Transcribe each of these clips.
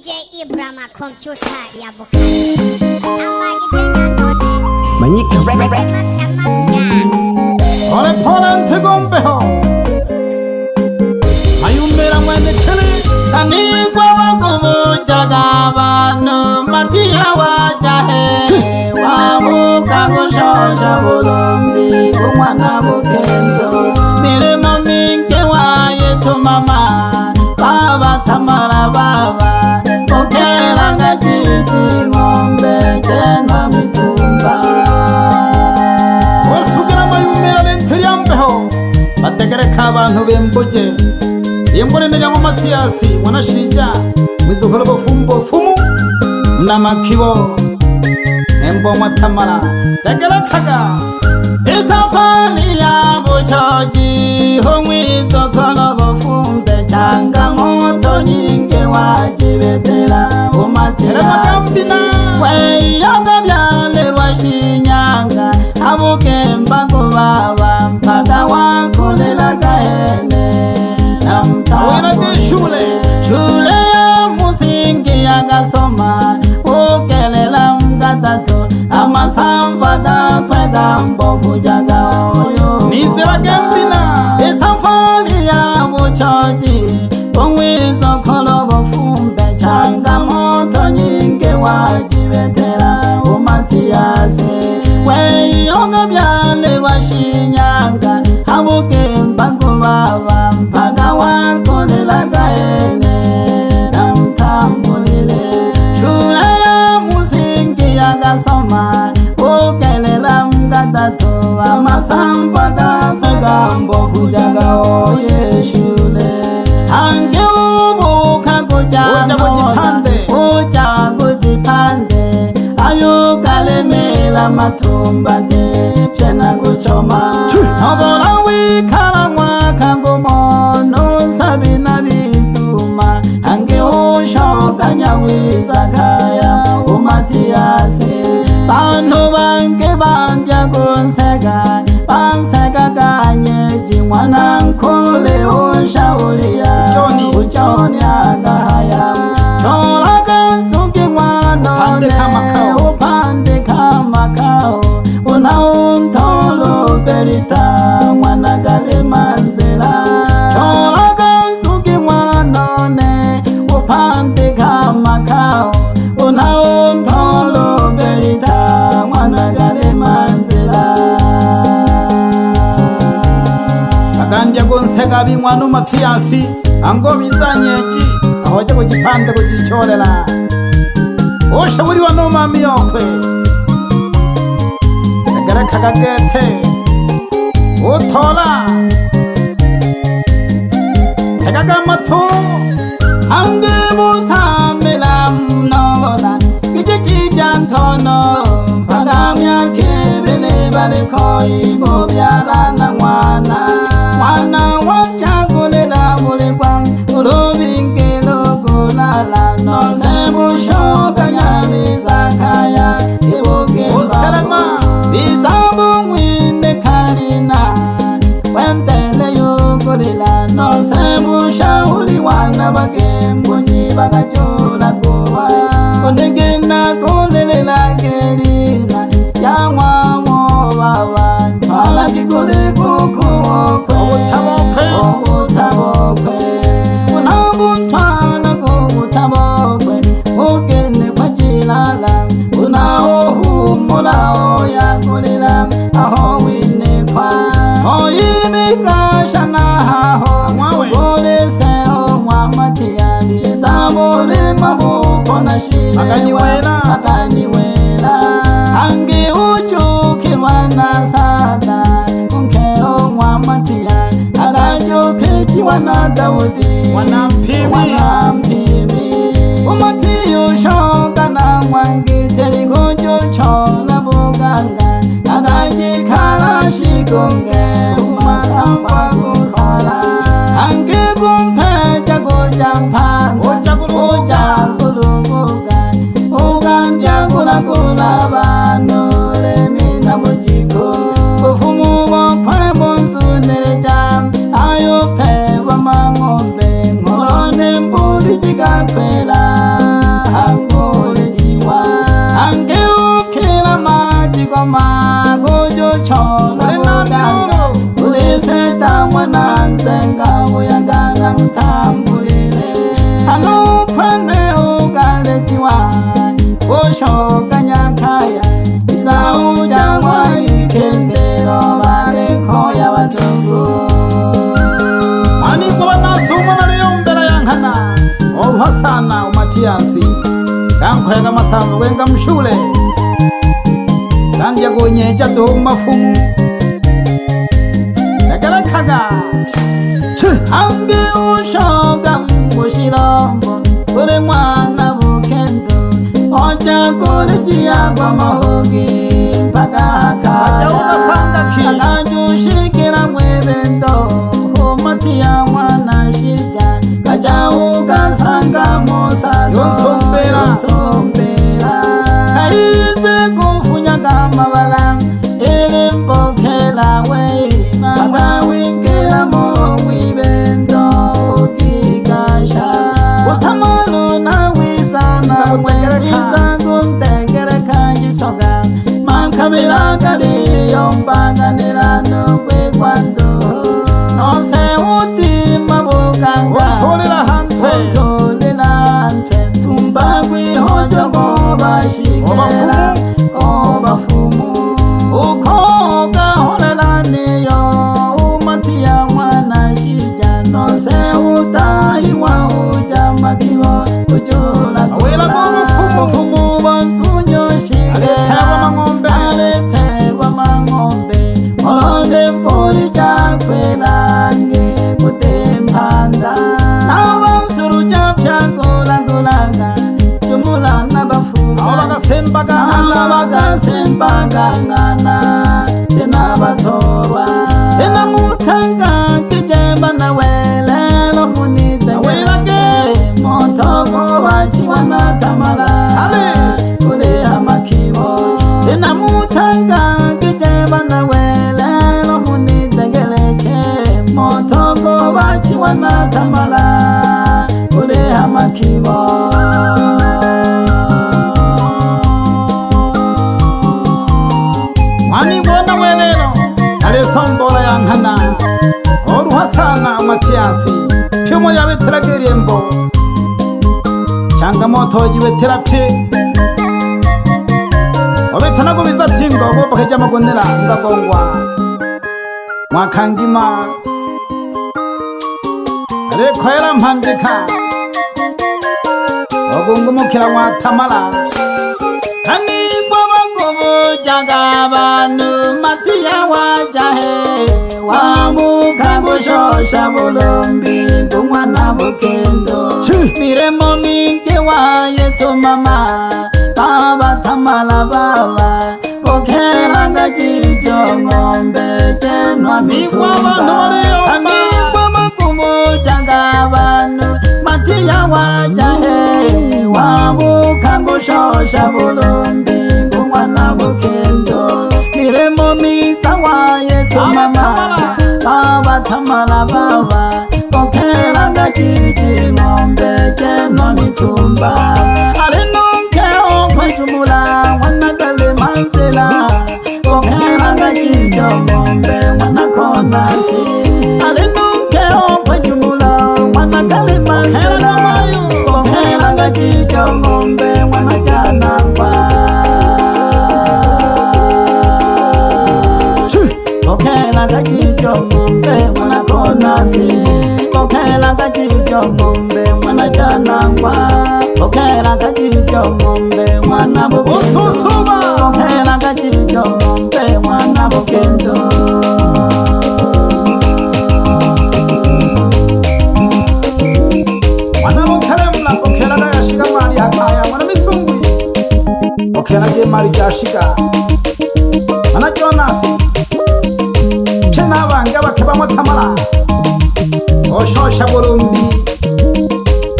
DJ Ibrahima computer ya bukani Manyika Rex Pole pole ntigombeho Ayumbera mwene kele Kanigwa wakubujaga abantu Matiya wajahe Wabuka gushosha bulumbi Umwana bukendo Mirimo mingi wayetu mama Baba tamara baba Okera ngajiti ngombe Jena mitumba Wasugira mayumera lenteriambeho Bategereka abantu bembuje Yembone nyango Matiyasi Mwanashija Mwizukolo bofumbo fumu Namakibo Embo matamara Tegerekaga Isafani ya buchoji Humwizukolo bofumbe Changa moto nyingi wajibetera Umatiyasi Weyoga byale washinyanga Habuke mbangu baba Mpaka wakulela kahene Namtawele shule ya musingi ya gasoma Ukelela mgatatu Amasamva da kwega mbogu jaga oyo Nisera gembina Isafali ya buchoji Umwizo kolo bofumbe Changa moto nyingi wajibetera Umatiyasi Weyoga byale washinyanga Habuke mbangu baba Mpaka wakulela kahene Namtambulile Shule ya musingi ya gasoma Ukelela mgatatu Amasamva da kwega mbogu jaga oye shule Hangi ubuka kuja kujipande Uja kujipande Ayo kalemela matumba de Pshena kuchoma Nobora wikala mwaka ngumono Sabina bituma Hangi ushoka nyawiza kaya Umatiyasi Bantu bange bandya kunsega Bansega ganye Jimwana nkule ushaulia Ujoni agahaya Chola gansuki mwanone Upande kama kao Unauntolo berita Mwana gale manzela Chola gansuki mwanone Upande kama kao Unauntolo berita Mwana gale manzela Agandya kunseka bimwana Matiyasi Ango mizanyeji Ahoje kujipande kujichorela Osha wuri wano mami yokwe Tegereka kagete Utola Tegaga matu Hange musamela mnola Kijiji jantono Pagamya kibili balikoi Mubyala na mwana Mwana wachagulela mulikwa Ulubingilo kulala No sebu shoka nyamiza kaya Ibuke mbamu Bizabu mwinde karina Wentele yukulila No sebu shauli wana bakembu Jibaga chula kuwa Kundigina kulilela kelina Yangwa mwawa Twala kikuli kukuokwe Obutabokwe Unabutwana kubutabokwe Ugene kwa jilala Unaohumula oyakulila Aho winekwa Oyimikasha na haho Uliseo Mwamatiyali Zamuli mabuko na shile Akaniwela Angi ujuki wana sada Unkeo Mwamatiyali Agajo peji wana Daudi Wanampimi Umatiyo shoka na mwangi Telikojo chola buganga Agajikala shigonge Umasamba kusala Angi kumpeja kujampanga Ujakulubuga Ugandya kula bano Lemina bujiko Kufumu wapwe monsunele jam Ayo pewa mangombe Ngorone mbuli jigakwela ushoka nyakaya izawujyanwa ikendero bareko y'abazungu maniko banasumwa nariyombera yankana oruhasana umatiyasi kankoyaga amasambo gwenga mshule kandi yagonyeja do mafumu yagarakaga ange ushoga mushirombo ure mwana bukendo oja kolejiyagwa mahogi mpaka akajushikira mwebendo homatiya mwana shija kaja ugasanga mosa yonsombera kaize kufunyaga amabala ere mbokela we magawingela mo mwibendo gigasha utamolo na wizana wiza guntegereka ngisoga mankabira kali yombanganira no kwekwando nonse utima buganga utolera hantwe tumbagwi hojogo bashigera obafumu ukoga holelaniyo umatiya mwana shija nonse utahiwa ujamakibo ujula awela bomufumu bonsunyoshigera aleperwa mang'ombe olonde mpoli jakwelange kutempanda nawansuru japyagolagolaga jumulana bafumu bagasembagangana tena batorwa ena mutanga kijemba na welelo munite welage motogo bachiwana tamala kule hamakibo ena mutanga kijemba na welelo munite geleke motogo bachiwana tamala kule hamakibo Anibona welelo alesombola yankana oruhasana Matiyasi pyumo yabeteragirembo changamoto jibetera pye obetanago bizatingo boboheja magonera ngagongwa mwakangima areko yarampandika ogungumukira mwatamala jaga banu Matiya wajahe wamuka gushosha bulumbi gumwana bukendo miremo mingi wayetu mama baba tamala baba bokera ngajijo ngombe jenwa mitumba amigwa makumu jaga banu Matiya wajahe wamuka gushosha bulumbi gumwana bukendo miremo misa wayetu mama baba tamala baba bokera ngajiji ngombe jeno mitumba alinonke okwejumula wanagale manzela bokera ngajijo ngombe wanakonasi alinonke okwejumula wanagale manzela bokera ngajijo ngombe wanajanangwa Bokela kajijo ngombe mwana konasi Bokela kajijo ngombe mwana janangwa Bokela kajijo ngombe mwana bukendo Bokela kajijo ngombe mwana bukendo Mwana bukelemla bokela na yashiga mali hakaya mwana misungwi Bokela je mali jashiga Mwana Jonasi Nabanga bakeba tamala oshosha bulumbi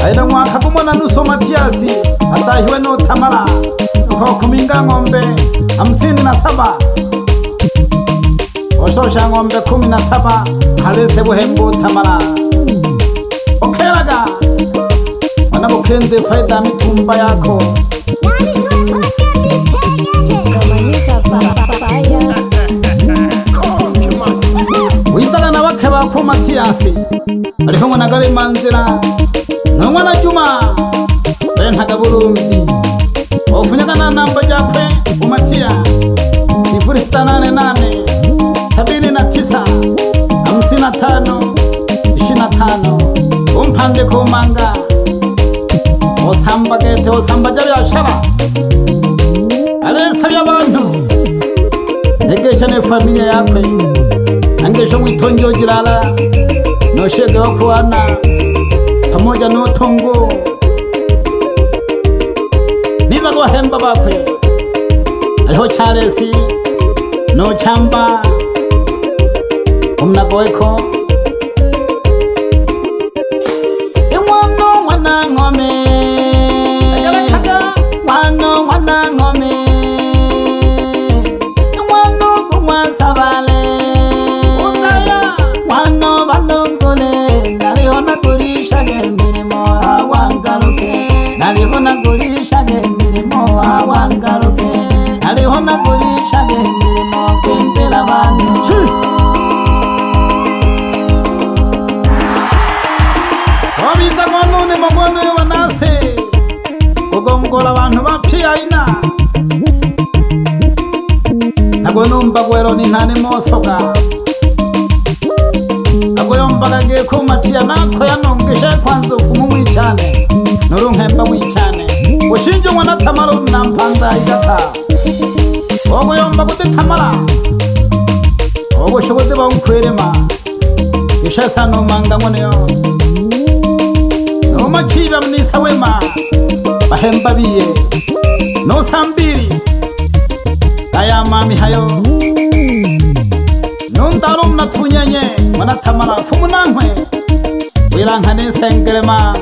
aida mwaka kumona nuso Matiyasi atahiwe no tamala uko kuminga ngombe 57 oshosha ngombe 17 halese buhembo tamala okelaga wana bukende faida mitumba yako Wizala na wake wako Matiyasi aliho mwana gale manzira na mwana Juma bentaga bulumbi ofunyaga Tega namba jakwe umatia 0688 79 55 25 umpande kumanga osambagete osambaja byashara alesa by'abantu negesha ne familia yakwe angesha mwitonjo jirala noshege wakuana pamoja n'utungu niza guhemba bakwe ariho Charles no chamba umnagoeko imwano mwana ngome wano mwana ngome imwano kumwasabale wano banongole naliho nagurisha gemirimo awangaruke naliho nagurisha gemirimo awangaruke naliho nagurisha gemirimo kwembera abantu obiza none mabone wanase ugomgola abantu bapyaina nago numba gwero ni ntane mosoga nago yombaga ge ko matia nako yanongeshe kwanza ufumu cyane nurunkemba wicane ushinje mwana tamara nampanda igata ogo yomba gute tamara ogo shobode bankwerema ishasa no manga moneyo no machiba mnisa wema bahemba biye no sambiri aya mami hayo no ndarum natunyenye mwana tamara fumu nankwe wirankane sengerema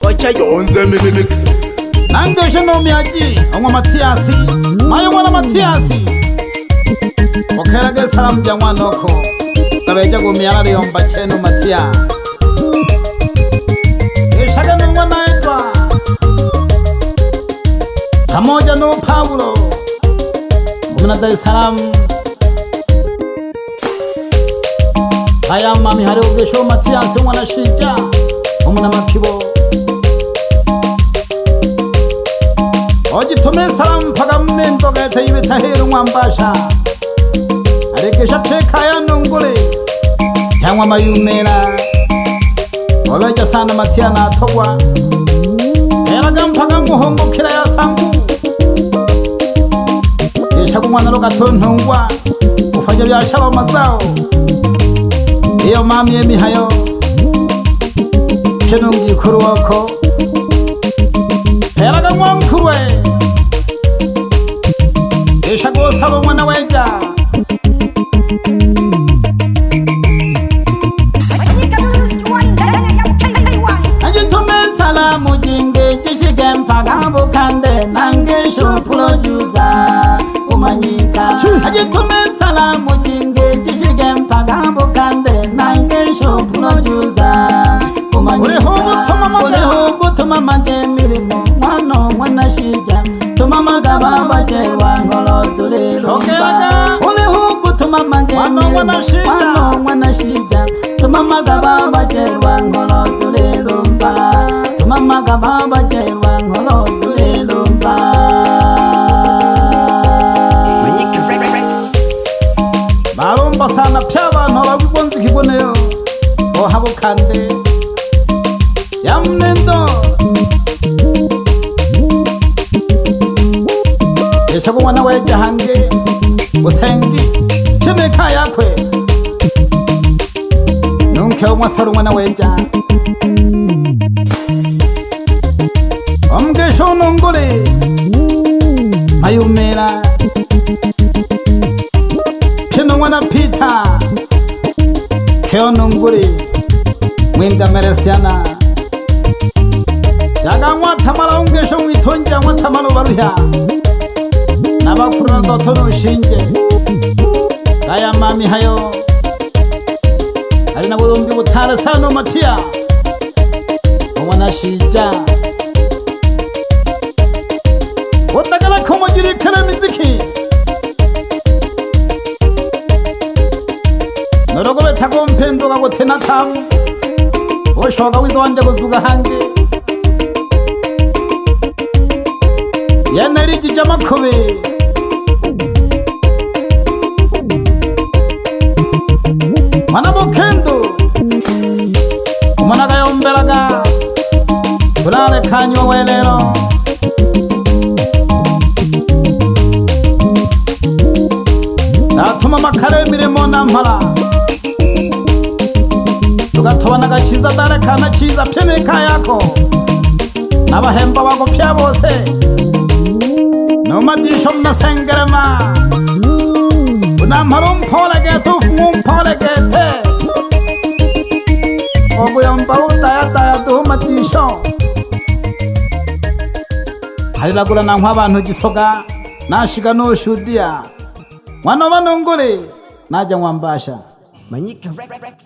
Wacha yonze mix nangeshe no miaji amwa Matiasi mayo mwana Matiasi okerage salam jangwa noko kabeja gumiara yomba cheno Matia eshaga no mwana etwa pamoja no Paulo mwana Dar es Salaam aya mami hari ugesho Matiasi mwana shija mwana makibo ojitume salam pagamne ndoga ibeta heru mwambasha arekesha chekaya nungule yangwa mayumera obeja sana Matiana atogwa eraga mpaga muhongokera ya sangu esha kumwana rogatonthungwa ufanya byashaba mazao iyo mami emihayo kenungi kuruwako eraga mwankuwe esha gosaba mwana weja ajitume salamu jinge jishige mpaga bukande nange show producer umanyika ajitume salamu jinge jishige mpaga bukande nange show producer umanyika uleho gutuma mage mirimo mwana shija tuma magaba baje wangolo tulelo uleho gutuma mage mwana shija tuma magaba baje wangolo tulelo tuma magaba baje wangolo tulelo marumba sana pyaba ntababonzi kiboneyo ohabukande yamnendo eshabu mwana weja hange usengi chimeka yakwe nunke umwasaru mwana weja omgesho nungule mayumera pino mwana Peter keo nungule mwinga meresiana jaga mwatamara ungesho mwitonja mwatamara baruya nabakuru ndotono shinje aya mami hayo ari na burumbi butara sano Matia umwana shija utagala komogiri kare miziki norogobe tagompendo gagotena tamu oshoga wizonde kuzuga hange nijije amakubi mwana Bukendo umwana gayomberaga turare kanywa welero natuma makare mirimo nampara tugatobana gakiza dare kana kiza pyeneka yako nabahemba bagopya bose no madisho mnasengerema unampara umpolegete umpolegete oguyomba utayataya duhumatisho hariragura na nk'abantu gisoga nashiga noshudia mwana banongore najya mwambasha Manyika Rex